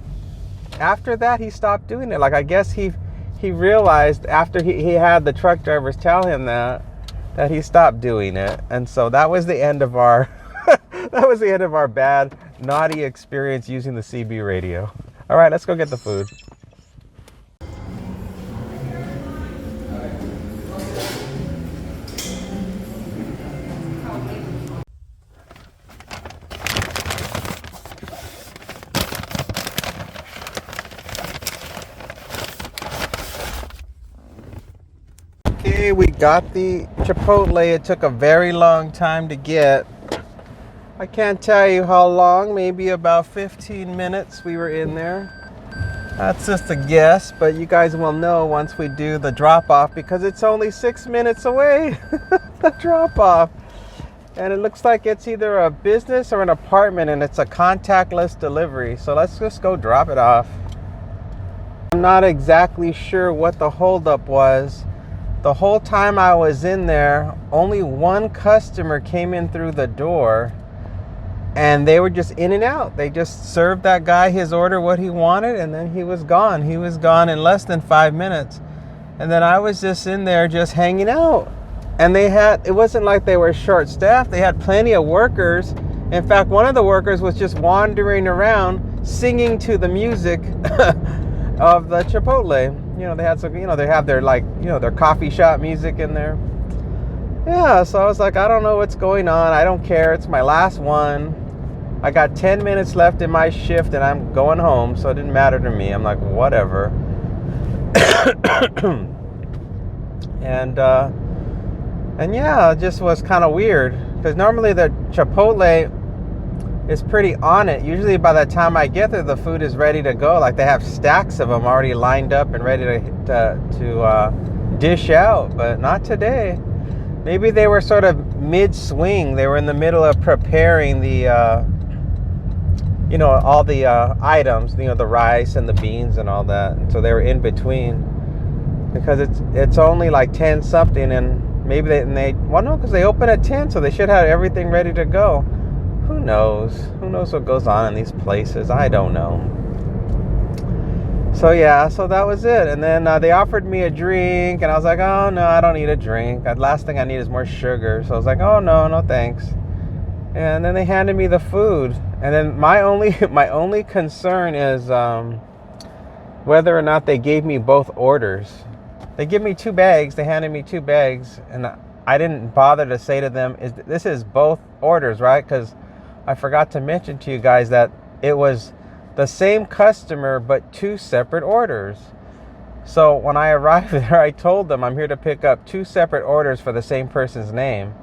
after that, he stopped doing it. I guess he realized after he had the truck drivers tell him that he stopped doing it. And so that was the end of our bad, naughty experience using the CB radio. All right, let's go get the food. Okay, we got the Chipotle. It took a very long time to get. I can't tell you how long, maybe about 15 minutes we were in there. That's just a guess, but you guys will know once we do the drop-off, because it's only 6 minutes away, the drop-off. And it looks like it's either a business or an apartment, and it's a contactless delivery. So let's just go drop it off. I'm not exactly sure what the holdup was. The whole time I was in there, only one customer came in through the door, and they were just in and out. They just served that guy his order, what he wanted, and then he was gone. He was gone in less than 5 minutes. And then I was just in there just hanging out. And it wasn't like they were short-staffed. They had plenty of workers. In fact, one of the workers was just wandering around singing to the music of the Chipotle. They had some, they have their their coffee shop music in there. Yeah, so I was like, I don't know what's going on. I don't care. It's my last one. I got 10 minutes left in my shift and I'm going home, so it didn't matter to me. I'm like, whatever. And yeah, it just was kind of weird, because normally the Chipotle is pretty on it. Usually by the time I get there, the food is ready to go. Like, they have stacks of them already lined up and ready to dish out, but not today. Maybe they were sort of mid-swing. They were in the middle of preparing the, all the items, the rice and the beans and all that. And so they were in between, because it's only like 10 something, and maybe because they open at 10, so they should have everything ready to go. Who knows? Who knows what goes on in these places? I don't know. So yeah, so that was it. And then they offered me a drink, and I was like, oh no, I don't need a drink. The last thing I need is more sugar. So I was like, oh no, thanks. And then they handed me the food. And then my only concern is whether or not they gave me both orders. They give me 2 bags. They handed me 2 bags, and I didn't bother to say to them, this is both orders, right? Because I forgot to mention to you guys that it was the same customer but 2 separate orders. So when I arrived there, I told them I'm here to pick up 2 separate orders for the same person's name.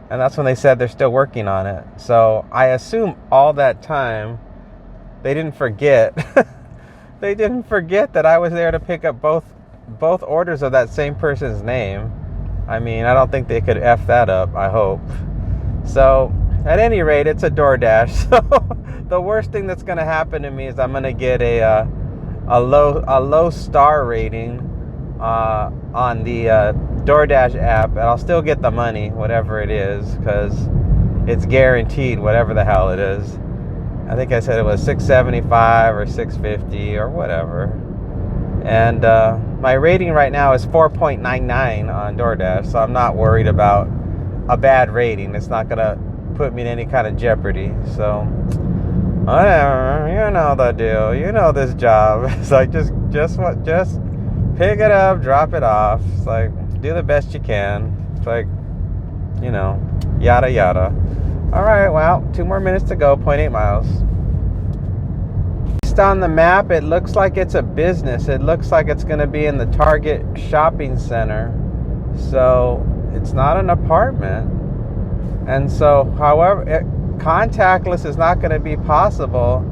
And that's when they said they're still working on it. So I assume all that time they didn't forget. They didn't forget that I was there to pick up both orders of that same person's name. I mean, I don't think they could F that up, I hope. So at any rate, it's a DoorDash. So the worst thing that's going to happen to me is I'm going to get a low star rating on the DoorDash app, and I'll still get the money, whatever it is, because it's guaranteed, whatever the hell it is. I think I said it was $6.75 or $6.50 or whatever. And my rating right now is 4.99 on DoorDash, so I'm not worried about a bad rating. It's not going to put me in any kind of jeopardy. So whatever, you know the deal. You know this job. It's like just pick it up, drop it off. It's like do the best you can. It's like, you know, yada yada. All right, well, 2 more minutes to go, 0.8 miles. Based on the map, it looks like it's a business. It looks like it's going to be in the Target shopping center. So it's not an apartment. And so, however, contactless is not going to be possible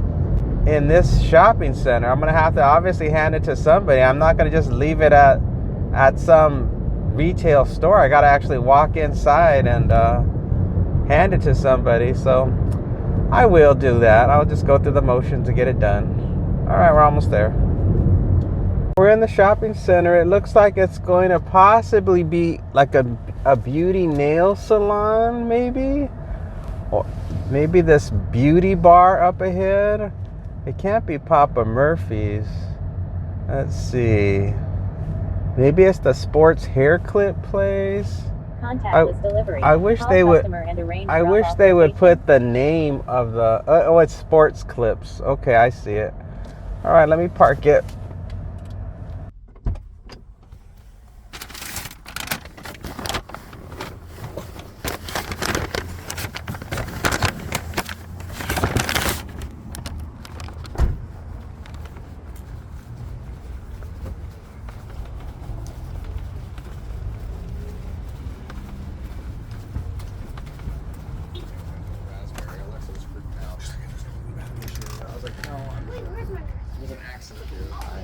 in this shopping center. I'm going to have to obviously hand it to somebody. I'm not going to just leave it at some retail store. I got to actually walk inside and hand it to somebody. So I will do that. I'll just go through the motions to get it done. All right, we're almost there. We're in the shopping center. It looks like it's going to possibly be like a beauty nail salon, maybe, or maybe this beauty bar up ahead. It can't be Papa Murphy's. Let's see. Maybe it's the sports hair clip place. Contactless delivery. I wish they would put the name of the it's sports clips. Okay, I see it. All right, let me park it.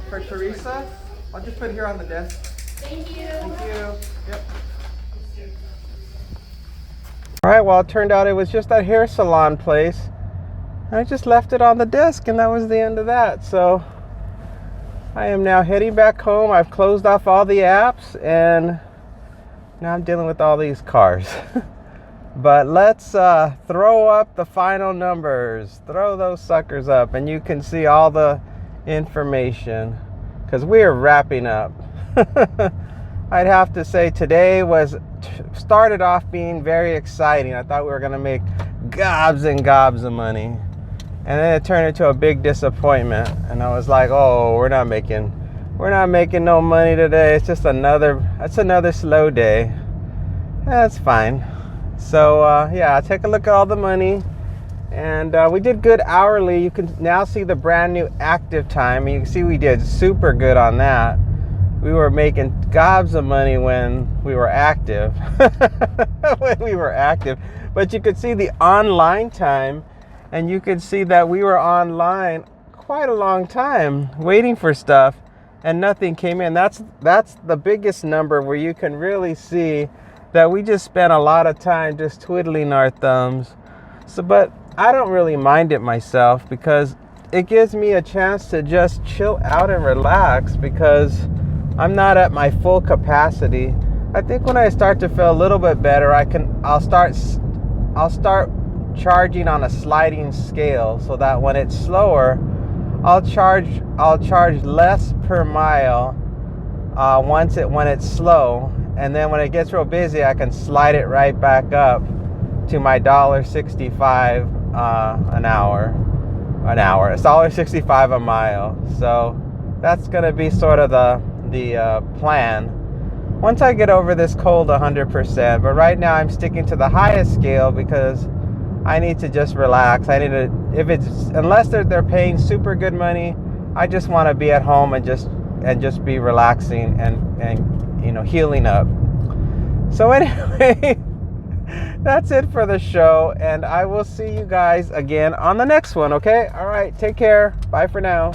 For Teresa, I'll just put it here on the desk. Thank you. Thank you. Yep. All right, well, it turned out it was just that hair salon place. I just left it on the desk, and that was the end of that. So I am now heading back home. I've closed off all the apps, and now I'm dealing with all these cars. But let's throw up the final numbers. Throw those suckers up, and you can see all the information, because we are wrapping up. I'd have to say today started off being very exciting. I thought we were going to make gobs and gobs of money, and then it turned into a big disappointment, and I was like, oh, we're not making no money today. It's just another slow day. That's fine. So yeah, take a look at all the money. And we did good hourly. You can now see the brand new active time. And you can see we did super good on that. We were making gobs of money when we were active. But you could see the online time. And you could see that we were online quite a long time waiting for stuff. And nothing came in. That's the biggest number where you can really see that we just spent a lot of time just twiddling our thumbs. But I don't really mind it myself, because it gives me a chance to just chill out and relax, because I'm not at my full capacity. I think when I start to feel a little bit better, I'll start charging on a sliding scale, so that when it's slower, I'll charge less per mile when it's slow, and then when it gets real busy, I can slide it right back up to my $1.65 an hour. It's $1.65 a mile. So that's going to be sort of the plan once I get over this cold 100%. But right now I'm sticking to the highest scale because I need to just relax. I need to, unless they're paying super good money, I just want to be at home and just be relaxing and healing up. So anyway, that's it for the show, and I will see you guys again on the next one, okay? All right, take care. Bye for now.